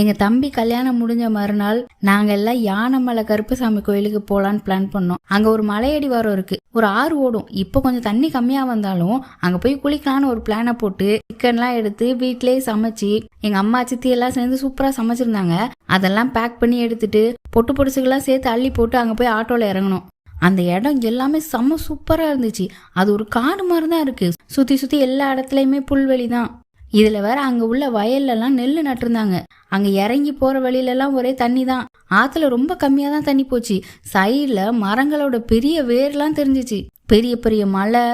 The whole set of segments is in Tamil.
எங்க தம்பி கல்யாணம் முடிஞ்ச மறுநாள் நாங்க எல்லாம் யானைமலை கருப்பசாமி கோயிலுக்கு போலான்னு பிளான் பண்ணோம். அங்க ஒரு மலையடி வாரம் இருக்கு, ஒரு ஆறு ஓடும். இப்போ கொஞ்சம் தண்ணி கம்மியா வந்தாலும் அங்க போய் குளிக்கலான்னு ஒரு பிளானை போட்டு சிக்கன்லாம் எடுத்து வீட்லயே சமைச்சு எங்க அம்மா சித்தி எல்லாம் சேர்ந்து சூப்பரா சமைச்சிருந்தாங்க. அதெல்லாம் பேக் பண்ணி எடுத்துட்டு பொட்டு பொடிசுகள்லாம் சேர்த்து அள்ளி போட்டு அங்க போய் ஆட்டோல இறங்கணும். அந்த இடம் எல்லாமே செம்ம சூப்பரா இருந்துச்சு. அது ஒரு காடு மாதிரி தான் இருக்கு. சுத்தி சுத்தி எல்லா இடத்துலயுமே புல்வெளி தான். இதுல வேற அங்க உள்ள வயல்ல எல்லாம் நெல்லு நட்டுருந்தாங்க. அங்க இறங்கி போற வழியில எல்லாம் ஒரே தண்ணி தான். ஆத்துல ரொம்ப கம்மியா தான் தண்ணி போச்சு. சைடுல மரங்களோட பெரிய வேர்லாம் தெரிஞ்சிச்சு. பெரிய பெரிய மலை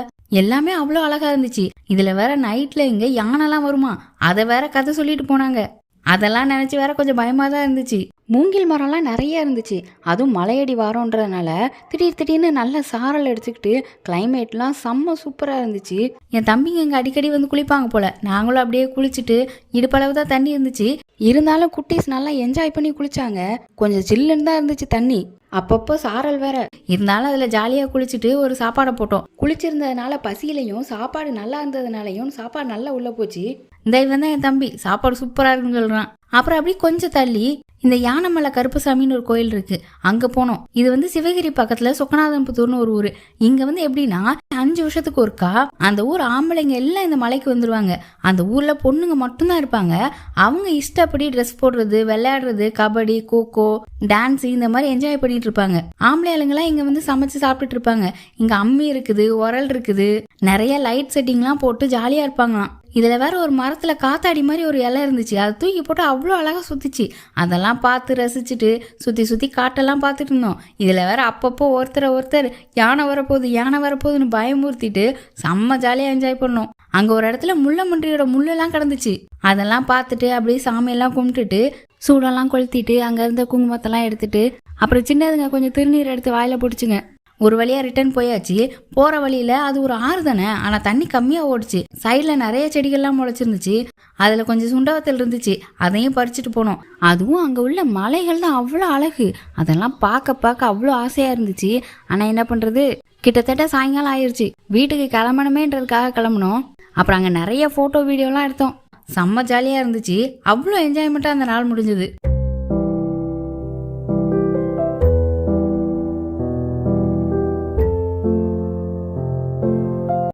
எல்லாமே அவ்வளோ அழகா இருந்துச்சு. இதுல வேற நைட்ல இங்க யானைலாம் வருமா, அதை வேற கதை சொல்லிட்டு போனாங்க. அதெல்லாம் நினைச்சு வேற கொஞ்சம் பயமா தான் இருந்துச்சு. மூங்கில் மரம்லாம் நிறைய இருந்துச்சு. அதுவும் மலையடி வாரம்ன்றதுனால திடீர்னு நல்ல சாரல் எடுத்துக்கிட்டு கிளைமேட்லாம் செம்ம சூப்பரா இருந்துச்சு. என் தம்பிங்க இங்க அடிக்கடி வந்து குளிப்பாங்க போல. நாங்களும் அப்படியே குளிச்சுட்டு இடுப்பளவு தான் தண்ணி இருந்துச்சு. இருந்தாலும் குட்டீஸ் நல்லா என்ஜாய் பண்ணி குளிச்சாங்க. கொஞ்சம் சில்லுன்னு தான் இருந்துச்சு தண்ணி, அப்பப்போ சாரல் வேற இருந்தாலும் அதுல ஜாலியா குளிச்சுட்டு ஒரு சாப்பாடை போட்டோம். குளிச்சிருந்ததுனால பசியிலையும் சாப்பாடு நல்லா இருந்ததுனாலையும் சாப்பாடு நல்லா உள்ள போச்சு. இந்த இவன் தான் என் தம்பி, சாப்பாடு சூப்பரா இருக்குன்னு சொல்றான். அப்புறம் அப்படி கொஞ்சம் தள்ளி இந்த யானைமலை கருப்பசாமின்னு ஒரு கோயில் இருக்கு, அங்க போனோம். இது வந்து சிவகிரி பக்கத்துல சொக்கநாதம்புத்தூர்னு ஒரு ஊரு. இங்க வந்து எப்படின்னா 5 வருஷத்துக்கு ஒருக்கா அந்த ஊர் ஆம்பளைங்க எல்லாம் இந்த மலைக்கு வந்துருவாங்க. அந்த ஊர்ல பொண்ணுங்க மட்டும்தான் இருப்பாங்க. அவங்க இஷ்டப்படி ட்ரெஸ் போடுறது, விளையாடுறது, கபடி, கோகோ, டான்ஸ் இந்த மாதிரி என்ஜாய் பண்ணிட்டு இருப்பாங்க. ஆம்பளை ஆளுங்கெல்லாம் இங்க வந்து சமைச்சு சாப்பிட்டுட்டு இருப்பாங்க. இங்க அம்மி இருக்குது, உரல் இருக்குது, நிறைய லைட் செட்டிங்லாம் போட்டு ஜாலியா இருப்பாங்களாம். இதுல வேற ஒரு மரத்துல காத்தாடி மாதிரி ஒரு இலை இருந்துச்சு. அதை தூக்கி போட்டு அவ்வளோ அழகா சுத்திச்சு. அதெல்லாம் பார்த்து ரசிச்சுட்டு சுத்தி சுத்தி காட்டெல்லாம் பார்த்துட்டு இருந்தோம். இதுல வேற அப்பப்போ ஒருத்தர் யானை வரப்போகுதுன்னு பயமுறுத்திட்டு செம்ம ஜாலியா என்ஜாய் பண்ணோம். அங்க ஒரு இடத்துல முள்ளமன்றியோட முள்ளெல்லாம் கிடந்துச்சு. அதெல்லாம் பார்த்துட்டு அப்படியே சாமியெல்லாம் கும்பிட்டுட்டு சூடெல்லாம் கொளுத்திட்டு அங்க இருந்த குங்குமத்தெல்லாம் எடுத்துட்டு அப்புறம் சின்னதுங்க கொஞ்சம் திருநீர் எடுத்து வாயில போட்டுச்சுங்க. ஒரு வழியா ரிட்டர்ன் போயாச்சு. போற வழியில அது ஒரு ஆறு தானே, ஆனா தண்ணி கம்மியா ஓடுச்சு. சைட்ல நிறைய செடிகள்லாம் முளைச்சிருந்துச்சு. அதுல கொஞ்சம் சுண்டவத்தல் இருந்துச்சு, அதையும் பறிச்சுட்டு போனோம். அதுவும் அங்க உள்ள மலைகள் தான் அவ்வளோ அழகு. அதெல்லாம் பார்க்க அவ்வளோ ஆசையா இருந்துச்சு. ஆனா என்ன பண்றது, கிட்டத்தட்ட சாயங்காலம் ஆயிடுச்சு. வீட்டுக்கு கிளம்பணுமேன்றதுக்காக கிளம்பணும். அப்புறம் அங்க நிறைய போட்டோ வீடியோலாம் எடுத்தோம். செம்ம ஜாலியா இருந்துச்சு. அவ்வளோ என்ஜாய்மெண்ட்டா அந்த நாள் முடிஞ்சது.